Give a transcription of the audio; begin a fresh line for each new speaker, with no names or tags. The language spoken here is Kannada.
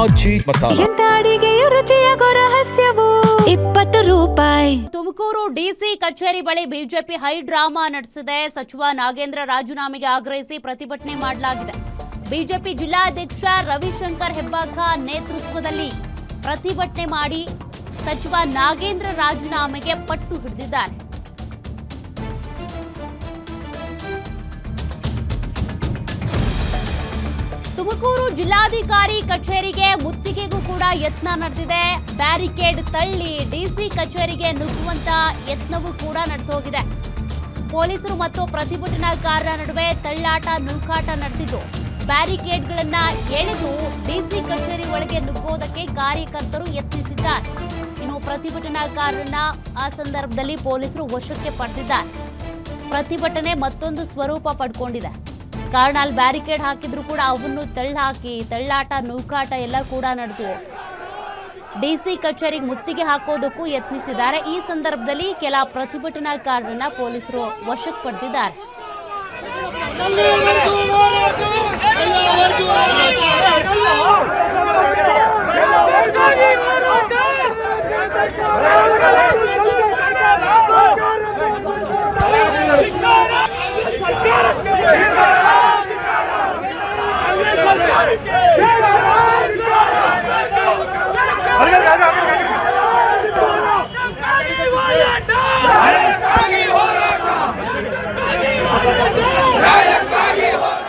ಆಚಿ ಮಸಾಲ.
ಎಂತ ಅಡಿಗೆಯ ರುಚಿಯಾಗೋ ರಹಸ್ಯವು 20 ರೂಪಾಯಿ.
ತುಮಕೂರು ಡಿಸಿ ಕಚೇರಿ ಬಳಿ ಬಿಜೆಪಿ ಹೈ ಡ್ರಾಮಾ ನಡೆಸಿದೆ. ಸಚಿವ ನಾಗೇಂದ್ರ ರಾಜೀನಾಮೆಗೆ ಆಗ್ರಹಿಸಿ ಪ್ರತಿಭಟನೆ ಮಾಡಲಾಗಿದೆ. ಬಿಜೆಪಿ ಜಿಲ್ಲಾಧ್ಯಕ್ಷ ರವಿಶಂಕರ್ ಹೆಬ್ಬಾಳ್ಕರ್ ನೇತೃತ್ವದಲ್ಲಿ ಪ್ರತಿಭಟನೆ ಮಾಡಿ ಸಚಿವ ನಾಗೇಂದ್ರ ರಾಜೀನಾಮೆಗೆ ಪಟ್ಟು ಹಿಡಿದಿದ್ದಾರೆ. ತುಮಕೂರು ಜಿಲ್ಲಾಧಿಕಾರಿ ಕಚೇರಿಗೆ ಮುತ್ತಿಗೆಗೂ ಕೂಡ ಯತ್ನ ನಡೆದಿದೆ. ಬ್ಯಾರಿಕೇಡ್ ತಳ್ಳಿ ಡಿಸಿ ಕಚೇರಿಗೆ ನುಗ್ಗುವಂತ ಯತ್ನವೂ ಕೂಡ ನಡೆದು ಹೋಗಿದೆ. ಪೊಲೀಸರು ಮತ್ತು ಪ್ರತಿಭಟನಾಕಾರರ ನಡುವೆ ತಳ್ಳಾಟ ನೂಕಾಟ ನಡೆದಿದ್ದು, ಬ್ಯಾರಿಕೇಡ್ಗಳನ್ನ ಎಳೆದು ಡಿಸಿ ಕಚೇರಿ ಒಳಗೆ ನುಗ್ಗೋದಕ್ಕೆ ಕಾರ್ಯಕರ್ತರು ಯತ್ನಿಸಿದ್ದಾರೆ. ಇನ್ನು ಪ್ರತಿಭಟನಾಕಾರರನ್ನ ಆ ಸಂದರ್ಭದಲ್ಲಿ ಪೊಲೀಸರು ವಶಕ್ಕೆ ಪಡೆದಿದ್ದಾರೆ. ಪ್ರತಿಭಟನೆ ಮತ್ತೊಂದು ಸ್ವರೂಪ ಪಡ್ಕೊಂಡಿದೆ. ಕಾರಣ ಅಲ್ಲಿ ಬ್ಯಾರಿಕೇಡ್ ಹಾಕಿದ್ರು ಕೂಡ ಅವನ್ನು ತಳ್ಳಾಕಿ ತಳ್ಳಾಟ ನೂಕಾಟ ಎಲ್ಲ ಕೂಡ ನಡೆದು ಡಿಸಿ ಕಚೇರಿಗೆ ಮುತ್ತಿಗೆ ಹಾಕೋದಕ್ಕೂ ಯತ್ನಿಸಿದ್ದಾರೆ. ಈ ಸಂದರ್ಭದಲ್ಲಿ ಕೆಲ ಪ್ರತಿಭಟನಾಕಾರರನ್ನ ಪೊಲೀಸರು ವಶಕ್ಕೆ ಪಡೆದಿದ್ದಾರೆ.